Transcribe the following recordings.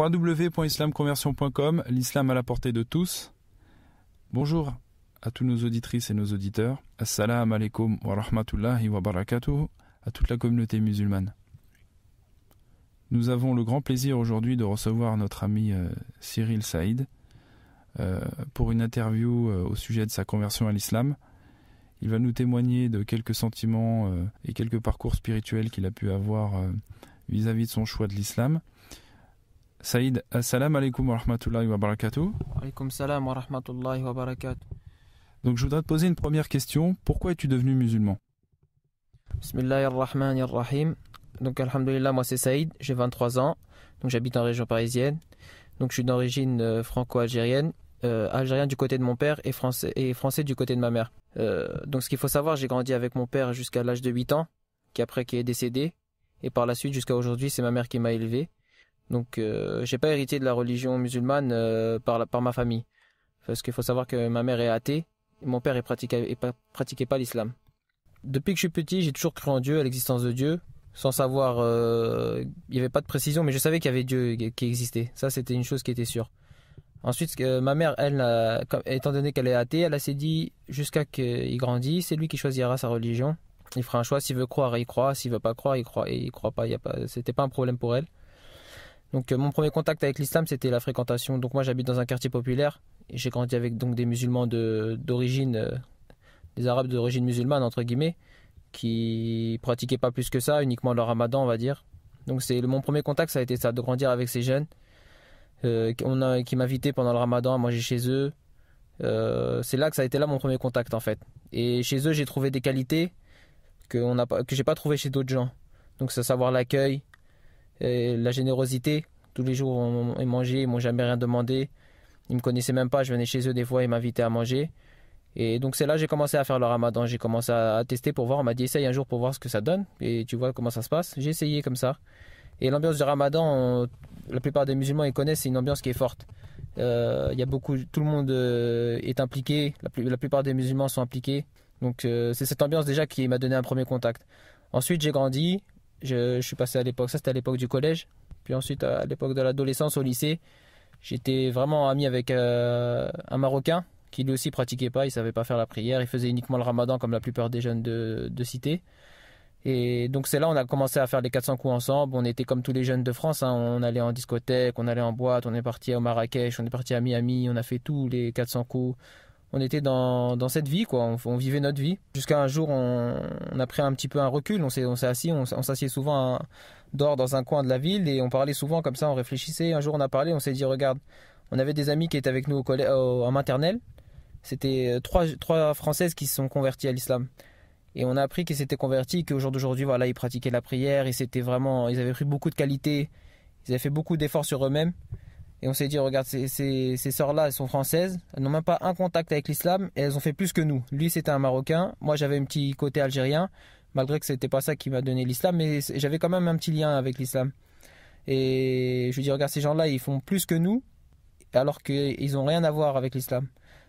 www.islamconversion.com, l'islam à la portée de tous. Bonjour à tous nos auditrices et nos auditeurs. Assalamu alaikum wa rahmatullahi wa barakatuh à toute la communauté musulmane. Nous avons le grand plaisir aujourd'hui de recevoir notre ami Cyril Saïd pour une interview au sujet de sa conversion à l'islam. Il va nous témoigner de quelques sentiments et quelques parcours spirituels qu'il a pu avoir vis-à-vis de son choix de l'islam. Saïd, assalamu alaikum wa rahmatullahi wa barakatuh. Alaikum salam wa rahmatullahi wa barakatuh. Donc je voudrais te poser une première question. Pourquoi es-tu devenu musulman? Bismillahirrahmanirrahim. Donc alhamdulillah, moi c'est Saïd, j'ai 23 ans. Donc j'habite en région parisienne. Donc je suis d'origine franco-algérienne. Algérien du côté de mon père et français du côté de ma mère. Donc ce qu'il faut savoir, j'ai grandi avec mon père jusqu'à l'âge de 8 ans, qui est décédé. Et par la suite, jusqu'à aujourd'hui, c'est ma mère qui m'a élevé. Donc j'ai pas hérité de la religion musulmane par ma famille. Parce qu'il faut savoir que ma mère est athée et mon père pratiquait pas l'islam. Depuis que je suis petit, j'ai toujours cru en Dieu, à l'existence de Dieu, sans savoir, il n'y avait pas de précision, mais je savais qu'il y avait Dieu qui existait. Ça, c'était une chose qui était sûre. Ensuite, ma mère, elle, étant donné qu'elle est athée, elle s'est dit, jusqu'à qu'il grandisse, c'est lui qui choisira sa religion. Il fera un choix, s'il veut croire, il croit, s'il veut pas croire, il croit, et il croit pas. C'était pas un problème pour elle. Donc mon premier contact avec l'islam, c'était la fréquentation. Donc moi, j'habite dans un quartier populaire, et j'ai grandi avec donc des musulmans d'origine, des arabes d'origine musulmane, entre guillemets, qui pratiquaient pas plus que ça, uniquement le ramadan, on va dire. Donc mon premier contact, ça a été ça, de grandir avec ces jeunes qui m'invitaient pendant le ramadan à manger chez eux. C'est là que ça a été là mon premier contact, en fait. Et chez eux, j'ai trouvé des qualités que j'ai pas trouvé chez d'autres gens. Donc c'est à savoir l'accueil, la générosité. Tous les jours, ils mangeaient, ils m'ont jamais rien demandé. Ils me connaissaient même pas, je venais chez eux des fois, ils m'invitaient à manger. Et donc c'est là que j'ai commencé à faire le ramadan. J'ai commencé à tester pour voir. On m'a dit essaye un jour pour voir ce que ça donne et tu vois comment ça se passe. J'ai essayé comme ça. Et l'ambiance du ramadan, la plupart des musulmans ils connaissent, c'est une ambiance qui est forte. Il y a tout le monde est impliqué. La plupart des musulmans sont impliqués. Donc c'est cette ambiance déjà qui m'a donné un premier contact. Ensuite j'ai grandi. Je suis passé à l'époque, ça c'était à l'époque du collège. Puis ensuite à l'époque de l'adolescence au lycée, j'étais vraiment ami avec un Marocain qui lui aussi pratiquait pas, il savait pas faire la prière, il faisait uniquement le ramadan comme la plupart des jeunes de cité. Et donc c'est là on a commencé à faire les 400 coups ensemble. On était comme tous les jeunes de France, hein. On allait en discothèque, on allait en boîte, on est parti au Marrakech, on est parti à Miami, on a fait tous les 400 coups. On était dans cette vie, quoi. On vivait notre vie. Jusqu'à un jour, on a pris un petit peu un recul. On s'est assis, on s'assied souvent dehors dans un coin de la ville et on parlait souvent comme ça, on réfléchissait. Un jour, on a parlé, on s'est dit, regarde, on avait des amis qui étaient avec nous en maternelle. C'était trois Françaises qui se sont converties à l'islam. Et on a appris qu'ils s'étaient convertis, qu'au jour d'aujourd'hui, voilà, ils pratiquaient la prière. Ils avaient pris beaucoup de qualités. Ils avaient fait beaucoup d'efforts sur eux-mêmes. Et on s'est dit, regarde, ces sœurs-là, elles sont françaises, elles n'ont même pas un contact avec l'islam et elles ont fait plus que nous. Lui, c'était un Marocain, moi j'avais un petit côté algérien, malgré que c'était pas ça qui m'a donné l'islam, mais j'avais quand même un petit lien avec l'islam. Et je lui dis, regarde, ces gens-là, ils font plus que nous, alors qu'ils n'ont rien à voir avec l'islam.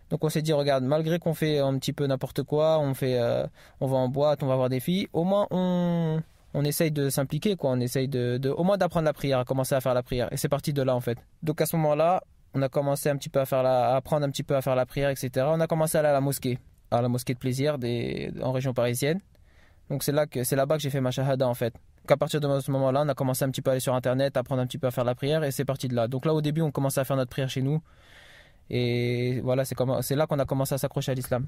Donc on s'est dit, regarde, malgré qu'on fait un petit peu n'importe quoi, on va en boîte, on va voir des filles, au moins on essaye de s'impliquer, quoi. On essaye au moins d'apprendre la prière, à commencer à faire la prière. Et c'est parti de là, en fait. Donc à ce moment-là, on a commencé un petit peu à apprendre un petit peu à faire la prière, etc. On a commencé à aller à la mosquée de plaisir en région parisienne. Donc c'est là-bas que j'ai fait ma shahada, en fait. Donc à partir de ce moment-là, on a commencé un petit peu à aller sur Internet, apprendre un petit peu à faire la prière, et c'est parti de là. Donc là, au début, on commençait à faire notre prière chez nous. Et voilà, c'est là qu'on a commencé à s'accrocher à l'islam.